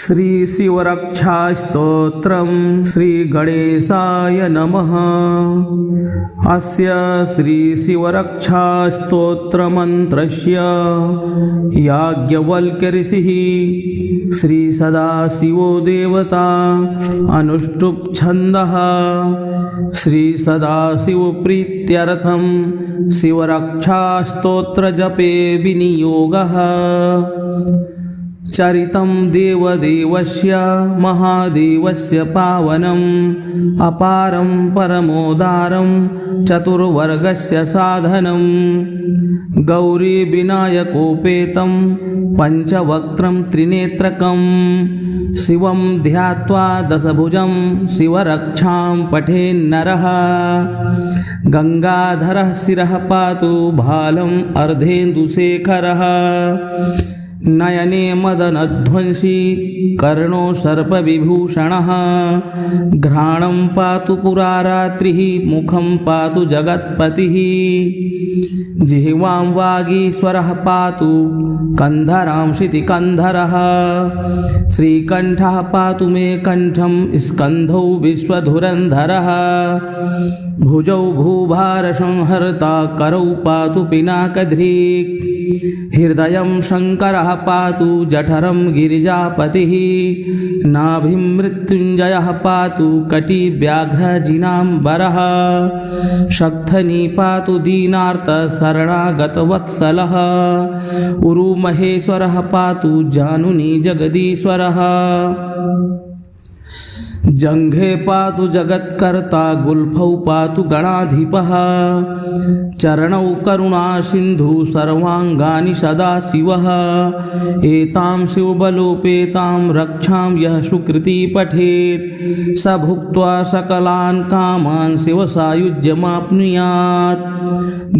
श्री शिवरक्षास्तोत्रम श्री गणेशाय नमः। अस्य श्री शिवरक्षास्तोत्रमन्त्रस्य याज्ञवल्क्य ऋषिः श्री सदाशिवो देवता अनुष्टुप् छन्दः। श्री सदाशिवप्रीत्यर्थं शिवरक्षास्तोत्रजपे विनियोगः। चरितं देवदेवस्य महादेवस्य पावनम् अपारं परमोदारं चतुर्वर्गस्य साधनं। गौरीविनायकोपेतं पञ्चवक्त्रं त्रिनेत्रकं शिवं ध्यात्वा दशभुजं शिवरक्षां पठेन्नरः। गंगाधरः शिरः पातु भालम् अर्धेन्दुशेखरः। नयने मदनध्वंसी कर्णो सर्पविभूषणः। घ्राणं पातु पुरारात्रिः मुखं पातु जगत्पतिः। जिह्वां वागीश्वरः पातु कन्धरां क्षितिकन्धरः। श्रीकण्ठः पातु मे कण्ठं स्कन्धौ विश्वधुरन्धरः। भुजौ भूभारसंहर्ता करौ पातु पिनाकधृक्। हृदयं शङ्करः पातु जठरं गिरिजापतिः। नाभिं मृत्युञ्जयः पातु कटिव्याघ्रजिनाम्बरः। शक्थनी पातु दीनार्तशरणागतवत्सलः। उरुमहेश्वरः पातु जानुनी जगदीश्वरः। जङ्घे पातु जगत्कर्ता गुल्फौ पातु गणाधिपः। चरणौ करुणासिन्धु सर्वाङ्गानि सदाशिवः। एतां शिवबलोपेतां रक्षां यः सुकृती पठेत् स भुक्त्वा सकलान् कामान् शिवसायुज्यमाप्नुयात्।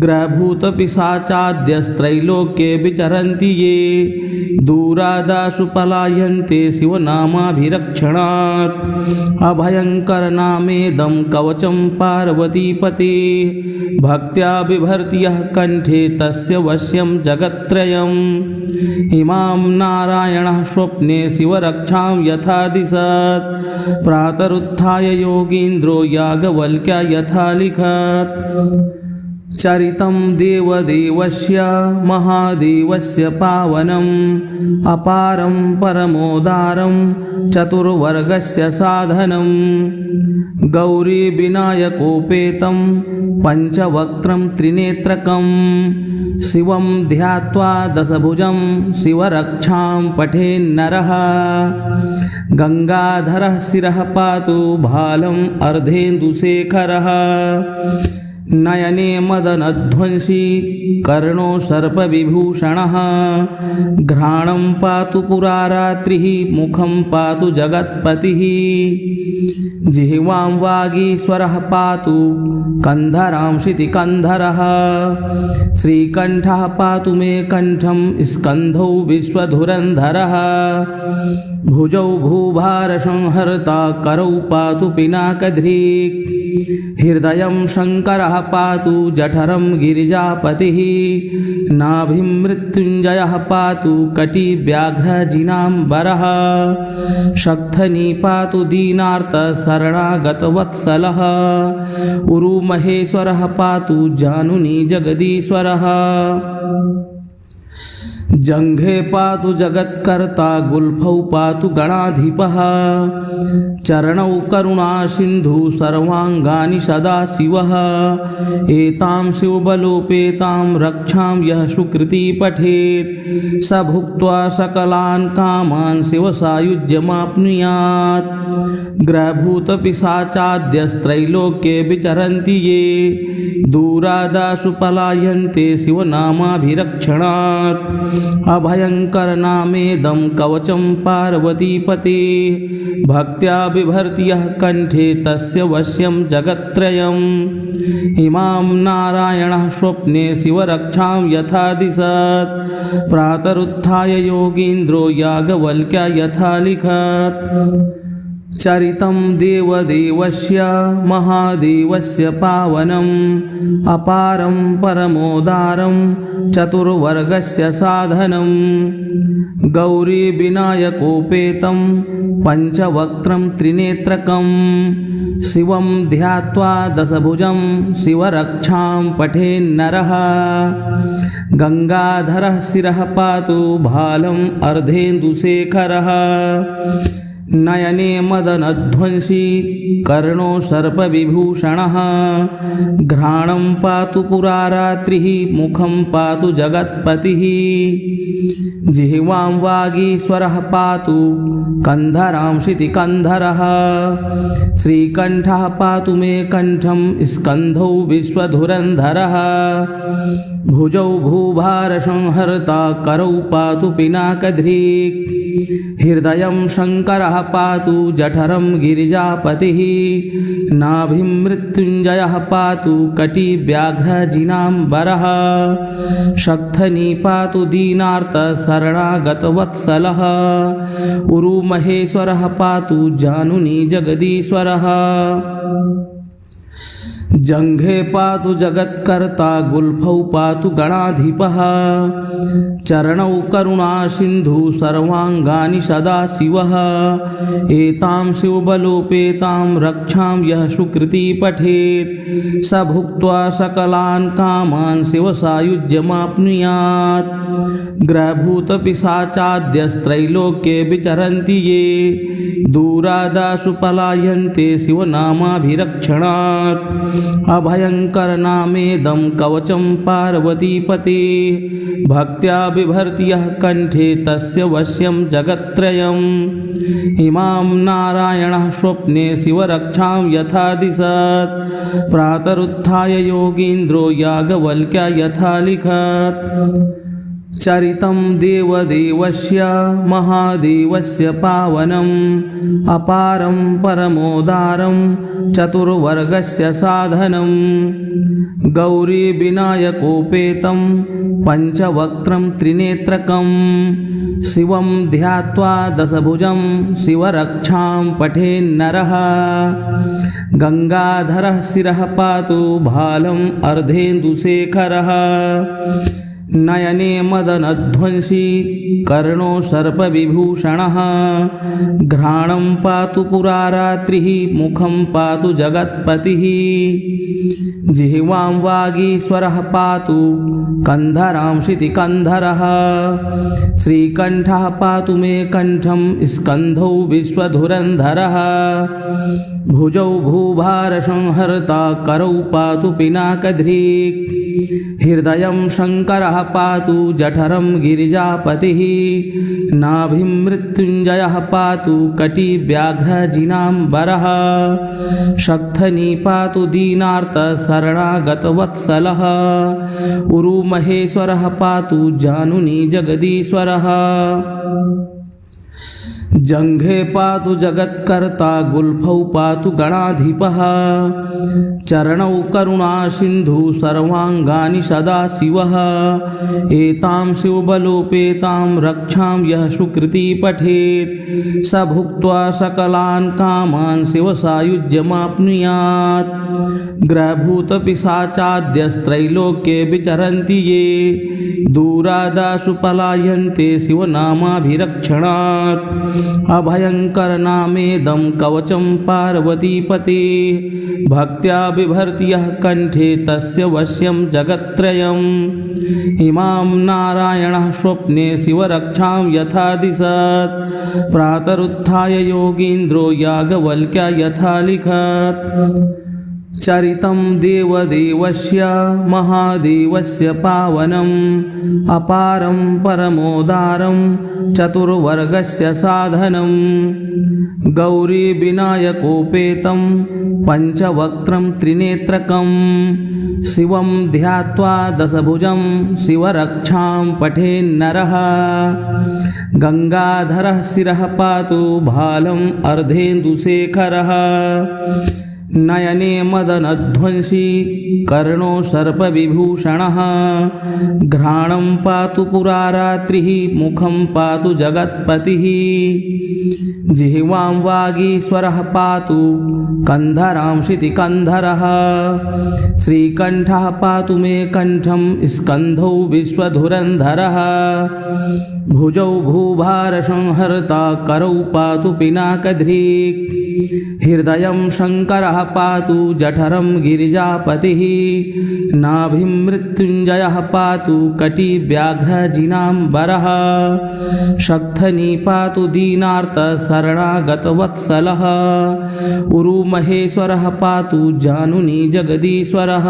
ग्रहभूतपिशाचाद्यस्त्रैलोक्ये विचरन्ति ये दूरादाशु पलायन्ते शिवनामाभिरक्षणात्। अभयंकर नामेदं कवचं पार्वतीपते। भक्त्या बिभर्ति यः कंठे तस्य वश्यं जगत्त्रयम्। इमां नारायणः स्वप्ने शिवरक्षां यथा दिशत्। प्रातरुत्थाय योगीन्द्रो याज्ञवल्क्या यथा लिखत्। चरितं देवदेवस्य महादेवस्य पावनम् अपारं परमोदारं चतुर्वर्गस्य साधनं। गौरीविनायकोपेतं पञ्चवक्त्रं त्रिनेत्रकं शिवं ध्यात्वा दशभुजं शिवरक्षां पठेन्नरः। गंगाधरः शिरः पातु भालम् अर्धेन्दुशेखरः। नयने मदनध्वंसी कर्णो सर्पविभूषणः। घ्राणं पातु पुरारात्रिः मुखं पातु जगत्पतिः। जिह्वां वागीश्वरः पातु कन्धरां क्षितिकन्धरः। श्रीकण्ठः पातु मे कण्ठं स्कन्धौ विश्वधुरन्धरः। भुजौ भूभारसंहर्ता करौ पातु पिनाकधृक्। हृदयं शङ्करः पातु जठरं गिरिजापतिः। नाभिं मृत्युञ्जयः पातु कटिव्याघ्रजिनाम्बरः। शक्थनी पातु दीनार्तशरणागतवत्सलः। उरुमहेश्वरः पातु जानुनी जगदीश्वरः। जङ्घे पातु जगत्कर्ता गुल्फौ पातु गणाधिपः। चरणौ करुणासिन्धु सर्वाङ्गानि सदाशिवः। एतां शिवबलोपेतां रक्षां यः सुकृती पठेत् स भुक्त्वा सकलान् कामान् शिवसायुज्यमाप्नुयात्। ग्रहभूतपिशाचाद्यस्त्रैलोक्ये विचरन्ति ये दूरादाशु पलायन्ते शिवनामाभिरक्षणात्। अभयंकर नामेदं कवचं पार्वतीपते। भक्त्या बिभर्ति यः कंठे तस्य वश्यं जगत्त्रयम्। इमां नारायणः स्वप्ने शिवरक्षां यथा दिशत्। प्रातरुत्थाय योगीन्द्रो याज्ञवल्क्या यथा लिखत्। चरितं देवदेवस्य महादेवस्य पावनम् अपारं परमोदारं चतुर्वर्गस्य साधनं गौरीविनायकोपेतं पञ्चवक्त्रं त्रिनेत्रकं शिवं ध्यात्वा दशभुजं शिवरक्षां पठेन्नरः गंगाधरः शिरः पातु भालम् अर्धेन्दुशेखरः नयने मदनध्वंसी कर्णो सर्पविभूषणः घ्राणं पातु पुरारात्रिः मुखं पातु जगत्पतिः जिह्वां वागीश्वरः पातु कन्धरां क्षितिकन्धरः श्रीकण्ठः पातु मे कण्ठं स्कन्धौ विश्वधुरन्धरः भुजौ भूभारसंहर्ता करौ पातु पिनाकधृक् हृदयं शङ्करः पातु जठरं गिरिजापतिः नाभिं मृत्युञ्जयः पातु कटिव्याघ्रजिनाम्बरः शक्थनी पातु दीनार्तशरणागतवत्सलः उरुमहेश्वरः पातु जानुनी जगदीश्वरः जंघे पातु जगत्कर्ता गुल्फौ पातु गणाधिपः चरणौ करुणासिन्धु सर्वाङ्गानि सदा शिवः एतां शिवबलोपेतां रक्षां यः सुकृती पठेत् स भुक्त्वा सकलान् कामान् शिवसायुज्यमाप्नुयात् ग्रहभूतपिशाचाद्यस्त्रैलोक्ये विचरन्ति ये दूरादाशु पलायन्ते शिवनामाभिरक्षणात् अभयंकर नामेदं कवचं पार्वतीपते भक्त्या बिभर्ति यः कंठे तस्य वश्यं जगत्त्रयम् इमां नारायणः स्वप्ने शिवरक्षां यथा दिशत् प्रातरुत्थाय योगीन्द्रो याज्ञवल्क्य यथा लिखत् चरितं देवदेवस्य महादेवस्य पावनम् अपारं परमोदारं चतुर्वर्गस्य साधनं गौरीविनायकोपेतं पञ्चवक्त्रं त्रिनेत्रकं शिवं ध्यात्वा दशभुजं शिवरक्षां पठेन्नरः गंगाधरः शिरः पातु भालम् अर्धेन्दुशेखरः नयने मदनध्वंसी कर्णो सर्पविभूषणः घ्राणं पातु पुरारात्रिः मुखं पातु जगत्पतिः जिह्वां वागीश्वरः पातु कन्धरां क्षितिकन्धरः श्रीकण्ठः पातु मे कण्ठं स्कन्धौ विश्वधुरन्धरः भुजौ भूभारसंहर्ता करौ पातु पिनाकधृक् हृदयं शङ्करः पातु जठरं गिरिजापतिः नाभिं मृत्युञ्जयः पातु कटिव्याघ्रजिनाम्बरः शक्थनी पातु दीनार्तशरणागतवत्सलः उरुमहेश्वरः पातु जानुनी जगदीश्वरः जंघे पातु जगत्कर्ता गुल्फौ पातु गणाधिपः चरणौ करुणासिन्धु सर्वाङ्गानि सदा शिवः एतां शिवबलोपेतां रक्षां यः सुकृती पठेत् स भुक्त्वा सकलान् कामान् शिवसायुज्यमाप्नुयात् ग्रहभूतपिशाचाद्यस्त्रैलोक्ये विचरन्ति ये दूरादाशु पलायन्ते शिवनामाभिरक्षणात् अभयंकर नामेदं कवचं पार्वतीपते भक्त्या बिभर्ति यः कंठे तस्य वश्यं जगत्त्रयम् इमां नारायणः स्वप्ने शिवरक्षां यथा दिशत् प्रातरुत्थाय योगीन्द्रो याज्ञवल्क्य यथा लिखत् चरितं देवदेवस्य महादेवस्य पावनम् अपारं परमोदारं चतुर्वर्गस्य साधनं गौरीविनायकोपेतं पञ्चवक्त्रं त्रिनेत्रकं शिवं ध्यात्वा दशभुजं शिवरक्षां पठेन्नरः गंगाधरः शिरः पातु भालम् अर्धेन्दुशेखरः नयने मदनध्वंसी कर्णो सर्पविभूषणः घ्राणं पातु पुरारात्रिः मुखं पातु जगत्पतिः जिह्वां वागीश्वरः पातु कन्धरां क्षितिकन्धरः श्रीकण्ठः पातु मे कण्ठं स्कन्धौ विश्वधुरन्धरः भुजौ भूभारसंहर्ता करौ पातु पिनाकधृक् हृदयं शङ्करः पातु जठरं गिरिजापतिः नाभिं मृत्युञ्जयः पातु कटिव्याघ्रजिनाम्बरः शक्थनी पातु दीनार्तशरणागतवत्सलः उरुमहेश्वरः पातु जानुनी जगदीश्वरः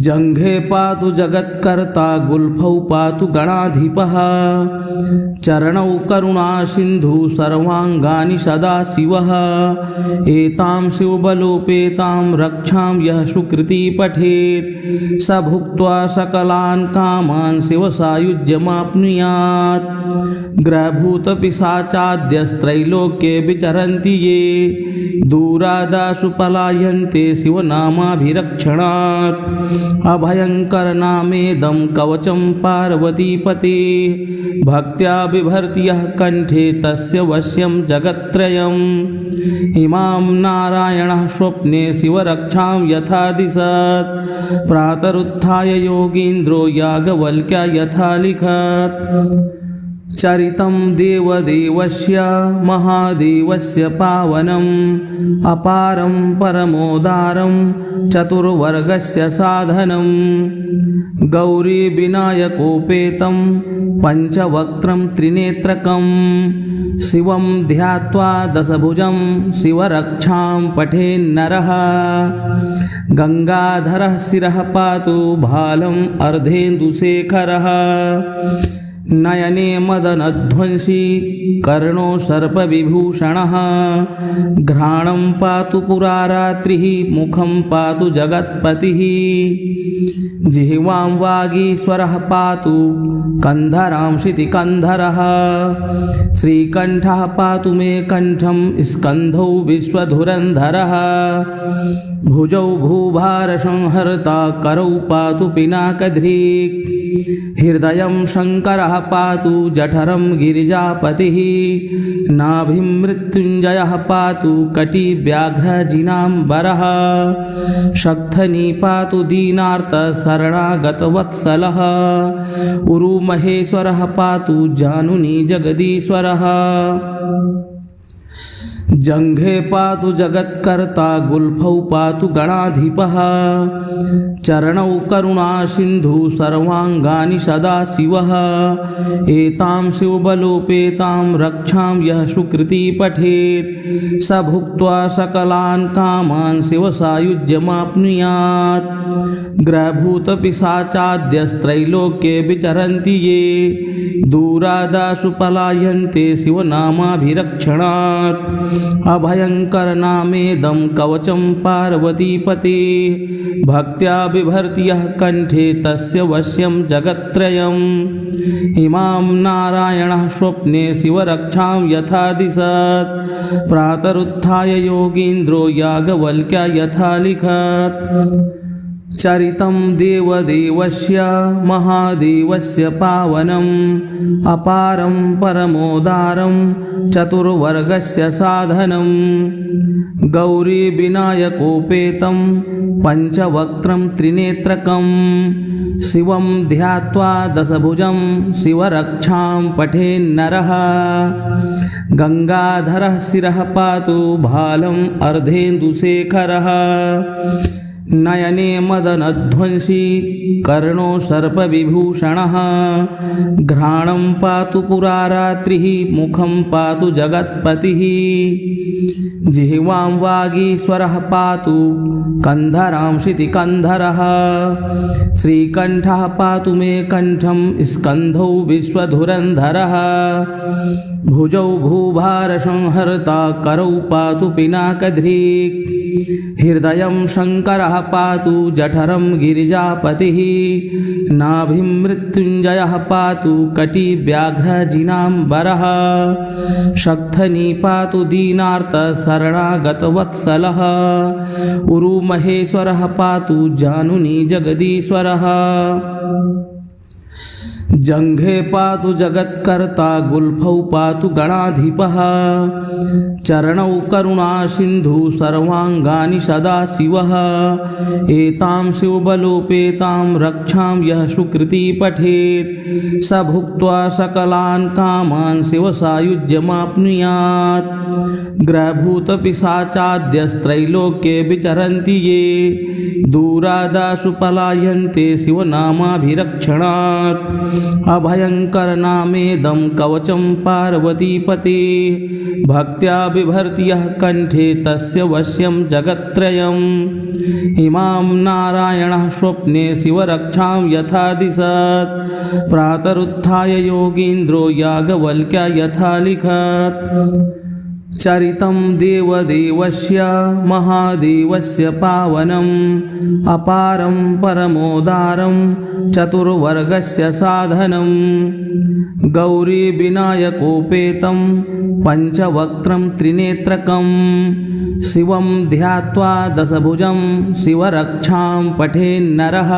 जङ्घे पातु जगत्कर्ता गुल्फौ पातु गणाधिपः चरणौ करुणासिन्धु सर्वाङ्गानि सदा शिवः एतां शिवबलोपेतां रक्षां यः सुकृती पठेत् स भुक्त्वा सकलान् कामान् शिवसायुज्यमाप्नुयात् ग्रहभूतपिशाचाद्यस्त्रैलोक्ये विचरन्ति ये दूरादाशु पलायन्ते शिवनामाभिरक्षणात् अभयंकर नामेदं कवचं पार्वतीपते भक्त्या बिभर्ति यः कंठे तस्य वश्यं जगत्त्रयम् इमां नारायणः स्वप्ने शिवरक्षां यथा दिशत् प्रातरुत्थाय योगीन्द्रो याज्ञवल्क्या यथा लिखत् चरितं देवदेवस्य महादेवस्य पावनम् अपारं परमोदारं चतुर्वर्गस्य साधनं गौरीविनायकोपेतं पञ्चवक्त्रं त्रिनेत्रकं शिवं ध्यात्वा दशभुजं शिवरक्षां पठेन्नरः गंगाधरः शिरः पातु भालम् अर्धेन्दुशेखरः नयने मदनध्वंसी कर्णो सर्पविभूषणः घ्राणं पातु पुरारात्रिः मुखं पातु जगत्पतिः जिह्वां वागीश्वरः पातु कन्धरां क्षितिकन्धरः श्रीकण्ठः पातु मे कण्ठं स्कन्धौ विश्वधुरन्धरः भुजौ भूभारसंहर्ता करौ पातु पिनाकधृक् हृदयं शङ्करः पातु जठरं गिरिजापतिः नाभिं मृत्युञ्जयः पातु कटिव्याघ्रजिनाम्बरः शक्थनी पातु दीनार्तशरणागतवत्सलः उरुमहेश्वरः पातु जानुनी जगदीश्वरः जङ्घे पातु जगत्कर्ता गुल्फौ पातु गणाधिपः चरणौ करुणासिन्धु सर्वाङ्गानि सदा शिवः एतां शिवबलोपेतां रक्षां यः सुकृती पठेत् स भुक्त्वा सकलान् कामान् शिवसायुज्यमाप्नुयात् ग्रहभूतपिशाचाद्यस्त्रैलोक्ये विचरन्ति ये दूरादाशु पलायन्ते शिवनामाभिरक्षणात् अभयंकर नामेदं कवचं पार्वतीपते भक्त्या बिभर्ति यः कंठे तस्य वश्यं जगत्त्रयम् इमां नारायणः स्वप्ने शिवरक्षां यथा दिशत् प्रातरुत्थाय योगीन्द्रो याज्ञवल्क्या यथा लिखत् चरितं देवदेवस्य महादेवस्य पावनम् अपारं परमोदारं चतुर्वर्गस्य साधनं गौरीविनायकोपेतं पञ्चवक्त्रं त्रिनेत्रकं शिवं ध्यात्वा दशभुजं शिवरक्षां पठेन्नरः गंगाधरः शिरः पातु भालम् अर्धेन्दुशेखरः नयने मदनध्वंसी कर्णो सर्पविभूषणः घ्राणं पातु पुरारात्रिः मुखं पातु जगत्पतिः जिह्वां वागीश्वरः पातु कन्धरां क्षितिकन्धरः श्रीकण्ठः पातु मे कण्ठं स्कन्धौ विश्वधुरन्धरः भुजौ भूभारसंहर्ता करौ पातु पिनाकधृक् हृदयं शङ्करः पातु जठरं गिरिजापतिः नाभिं मृत्युञ्जयः पातु कटिव्याघ्रजिनाम्बरः शक्थनी पातु दीनार्तशरणागतवत्सलः उरुमहेश्वरः पातु जानुनी जगदीश्वरः जंघे पातु जगत्कर्ता गुल्फौ पातु गणाधिपः चरणौ करुणा सिंधु सर्वांगानि सदा शिवः एतां शिवबलोपेतां रक्षां यः सुकृति पठेत् स भुक्त्वा सकलान् कामान् शिवसायुज्यमाप्नुयात् ग्रहभूतपिशाचाद्यस्त्रैलोक्ये विचरन्ति ये दूरादाशु पलायन्ते शिवनामाभिरक्षणात् अभयंकर नामेदं कवचं पार्वतीपते भक्त्या बिभर्ति यः कंठे तस्य वश्यं जगत्त्रयम् इमां नारायणः स्वप्ने शिवरक्षां यथा दिशत् प्रातरुत्थाय योगीन्द्रो याज्ञवल्क्य यथा लिखत् चरितं देवदेवस्य महादेवस्य पावनम् अपारं परमोदारं चतुर्वर्गस्य साधनं गौरी विनायकोपेतं पंचवक्त्रं त्रिनेत्रकं शिवं ध्यात्वा दशभुजं शिवरक्षां पठेन्नरः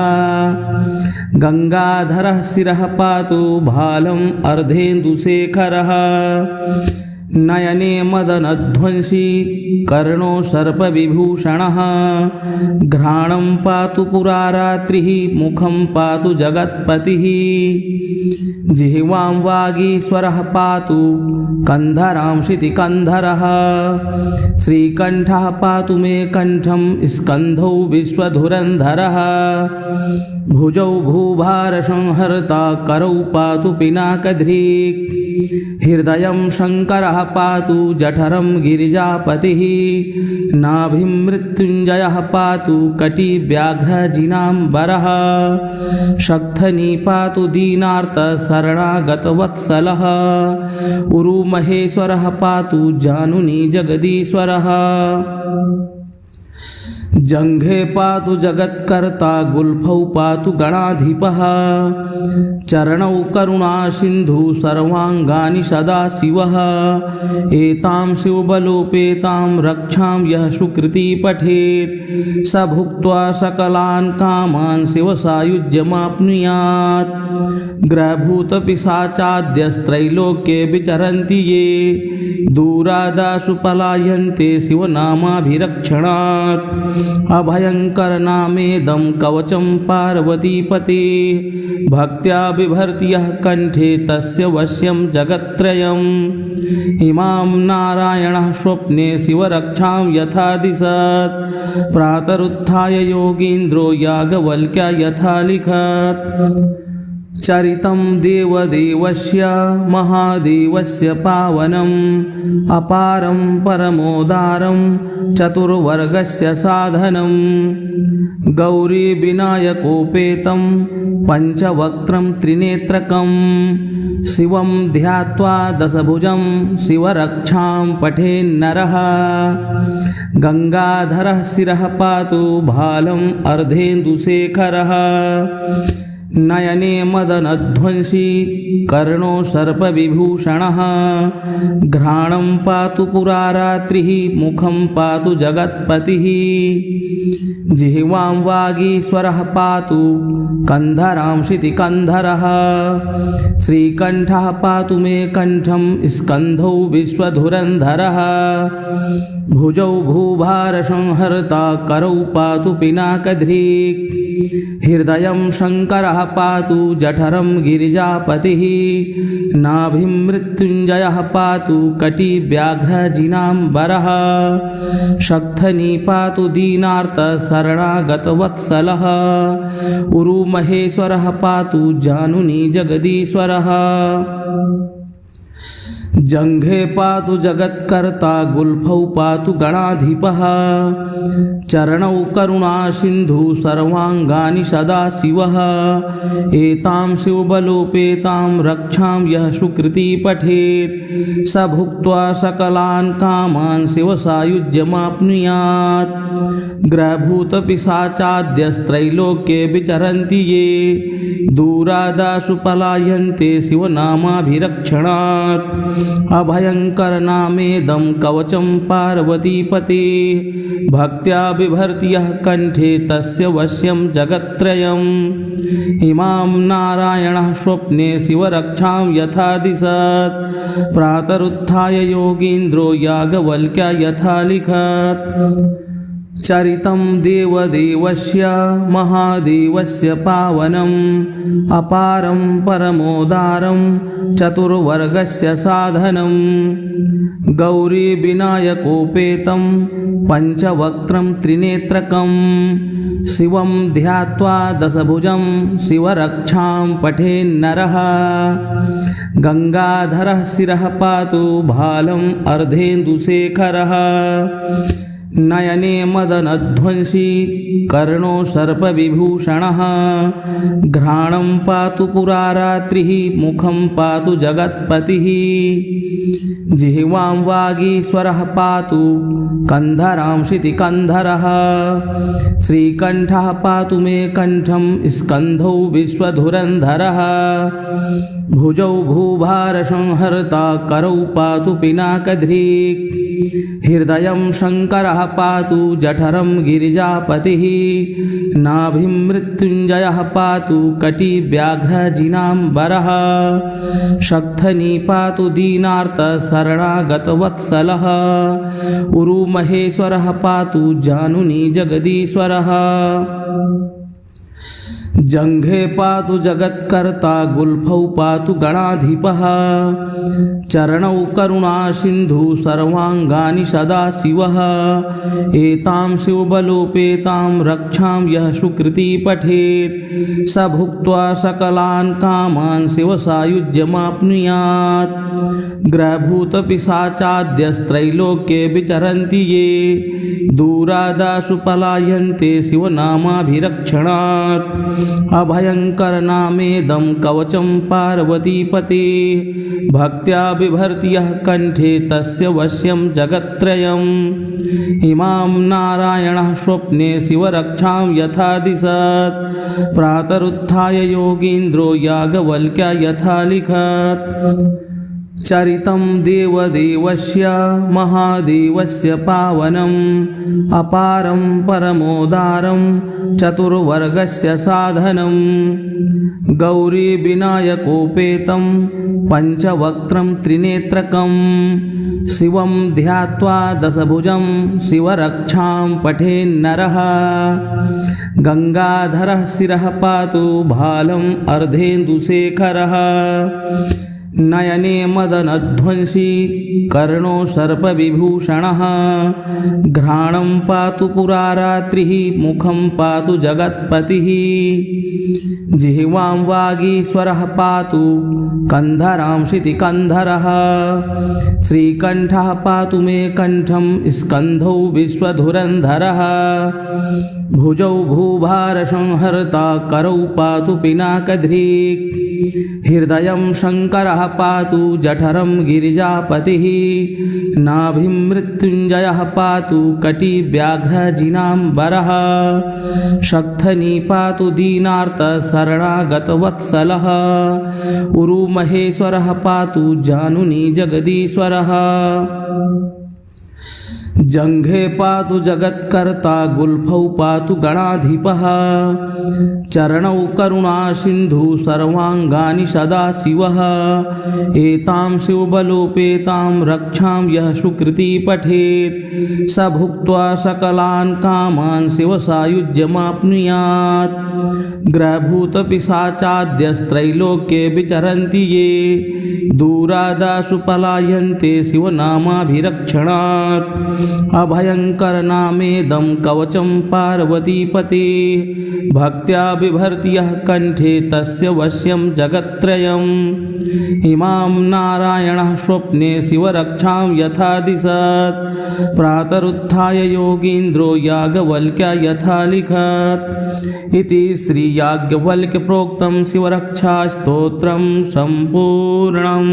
गंगाधरः शिरः पातु भालम् अर्धेन्दुशेखरः नयने मदनध्वंसी कर्णो सर्पविभूषणः घ्राणं पातु पुरारात्रिः मुखं पातु जगत्पतिः जिह्वां वागीश्वरः पातु कंधरां शितिकन्धरः श्रीकण्ठः पातु मे कंठं स्कन्धौ विश्वधुरन्धरः भुजौ भूभारसंहर्ता करौ पातु पिनाकधृक् हृदयं शङ्करः पातु जठरं गिरिजापतिः नाभिं मृत्युञ्जयः पातु कटिव्याघ्रजिनाम्बरः शक्थनी पातु दीनार्तशरणागतवत्सलः उरुमहेश्वरः पातु जानुनी जगदीश्वरः जंघे पातु जगत्कर्ता गुल्फौ पातु गणाधिपः चरणौ करुणा सिंधु सर्वांगानि सदा शिवः एतां शिवबलोपेतां रक्षां यः सुकृति पठेत् स भुक्त्वा सकलान् कामान् शिवसायुज्यमाप्नुयात् ग्रहभूतपिशाचाद्यस्त्रैलोक्ये विचरन्ति ये दूरादाशु पलायन्ते शिवनामाभिरक्षणात् अभयंकर नामेदं कवचं पार्वतीपते भक्त्या बिभर्ति यः कंठे तस्य वश्यं जगत्त्रयम् इमां नारायणः स्वप्ने शिवरक्षां यथा दिशत् प्रातरुत्थाय योगीन्द्रो याज्ञवल्क्य यथा लिखत् चरितं देवदेवस्य महादेवस्य पावनम् अपारं परमोदारं चतुर्वर्गस्य साधनं गौरी विनायकोपेतं पंचवक्त्रं त्रिनेत्रकं शिवं ध्यात्वा दशभुजं शिवरक्षां पठेन्नरः गंगाधरः शिरः पातु भालम् अर्धेन्दुशेखरः नयने मदनध्वंसी कर्णो सर्पविभूषणः घ्राणं पातु पुरारात्रिः मुखं पातु जगत्पतिः जिह्वां वागीश्वरः पातु कंधरां शितिकन्धरः श्रीकण्ठः पातु मे कंठं स्कन्धौ विश्वधुरन्धरः भुजौ भूभारसंहर्ता करौ पातु पिनाकधृक् हृदयं शङ्करः पातु जठरं गिरिजापतिः नाभिं मृत्युञ्जयः पातु कटिव्याघ्रजिनाम्बरः शक्थनी पातु दीनार्तशरणागतवत्सलः उरुमहेश्वरः पातु जानुनी जगदीश्वरः जङ्घे पातु जगत्कर्ता गुल्फौ पातु गणाधिपः चरणौ करुणासिन्धु सर्वाङ्गानि सदा शिवः एतां शिवबलोपेतां रक्षां यः सुकृती पठेत् स भुक्त्वा सकलान् कामान् शिवसायुज्यमाप्नुयात् ग्रहभूतपिशाचाद्यस्त्रैलोक्ये विचरन्ति ये दूरादाशु पलायन्ते शिवनामाभिरक्षणात् अभयङ्करनामेदं कवचं पार्वतीपते भक्त्या बिभर्ति यः कण्ठे तस्य वश्यं जगत्त्रयम् इमां नारायणः स्वप्ने शिवरक्षां यथा दिशत् प्रातरुत्थाय योगीन्द्रो याज्ञवल्क्या यथा लिखत् चरितं देवदेवस्य महादेवस्य पावनम् अपारं परमोदारं चतुर्वर्गस्य साधनम् गौरीविनायकोपेतं पञ्चवक्त्रं त्रिनेत्रकं शिवं ध्यात्वा दशभुजं शिवरक्षां पठेन्नरः गङ्गाधरः शिरः पातु भालम् अर्धेन्दुशेखरः नयने मदनध्वंसी कर्णो सर्पविभूषणः घ्राणं पातु पुरारात्रिः मुखं पातु जगत्पतिः जिह्वां वागीश्वरः पातु कन्धरां क्षितिकन्धरः श्रीकण्ठः पातु मे कण्ठं स्कन्धौ विश्वधुरन्धरः भुजौ भूभारसंहर्ता करौ पातु पिनाकधृक् हृदयं शङ्करः पातु जठरं गिरिजापतिः नाभिं मृत्युञ्जयः पातु कटिव्याघ्रजिनाम्बरः शक्थनी पातु दीनार्तशरणागतवत्सलः उरुमहेश्वरः पातु जानुनी जगदीश्वरः जङ्घे पातु जगत्कर्ता गुल्फौ पातु गणाधिपः चरणौ करुणासिन्धु सर्वाङ्गानि सदा शिवः एतां शिवबलोपेतां रक्षां यः सुकृती पठेत् स भुक्त्वा सकलान् कामान् शिवसायुज्यमाप्नुयात् ग्रहभूतपिशाचाद्यस्त्रैलोक्ये विचरन्ति ये दूरादाशु पलायन्ते शिवनामाभिरक्षणात् अभयङ्करनामेदं कवचं पार्वतीपते भक्त्या बिभर्ति यः कण्ठे तस्य वश्यं जगत्त्रयम् इमां नारायणः स्वप्ने शिवरक्षां यथा दिशत् प्रातरुत्थाय योगीन्द्रो याज्ञवल्क्या यथा लिखत् चरितं देवदेवस्य महादेवस्य पावनम् अपारं परमोदारं चतुर्वर्गस्य साधनम् गौरीविनायकोपेतं पञ्चवक्त्रं त्रिनेत्रकं शिवं ध्यात्वा दशभुजं शिवरक्षां पठेन्नरः गङ्गाधरः शिरः पातु भालम् अर्धेन्दुशेखरः नयने मदनध्वंसी कर्णो सर्पविभूषणः घ्राणं पातु पुरारात्रिः मुखं पातु जगत्पतिः जिह्वां वागीश्वरः पातु कन्धरां क्षितिकन्धरः श्रीकण्ठः पातु मे कण्ठं स्कन्धौ विश्वधुरन्धरः भुजौ भूभारसंहर्ता करौ पातु पिनाकधृक् हृदयं शङ्करः पातु जठरं गिरिजापतिः नाभिं मृत्युञ्जयः पातु कटिव्याघ्रजिनाम्बरः शक्थनी पातु दीनार्तशरणागतवत्सलः उरुमहेश्वरः पातु जानुनी जगदीश्वरः जङ्घे पातु जगत्कर्ता गुल्फौ पातु गणाधिपः चरणौ करुणासिन्धु सर्वाङ्गानि सदा शिवः एतां शिवबलोपेतां रक्षां यः सुकृती पठेत् स भुक्त्वा सकलान् कामान् शिवसायुज्यमाप्नुयात् ग्रहभूतपिशाचाद्यस्त्रैलोक्ये विचरन्ति ये दूरादाशु पलायन्ते शिवनामाभिरक्षणात् अभयङ्करनामेदं कवचं पार्वतीपते भक्त्या बिभर्ति यः कण्ठे तस्य वश्यं जगत्त्रयम् इमां नारायणः स्वप्ने शिवरक्षां यथा दिशत् प्रातरुत्थाय योगीन्द्रो याज्ञवल्क्या यथा लिखत् इति श्रीयाज्ञवल्क्य प्रोक्तं शिवरक्षा स्तोत्रं सम्पूर्णम्।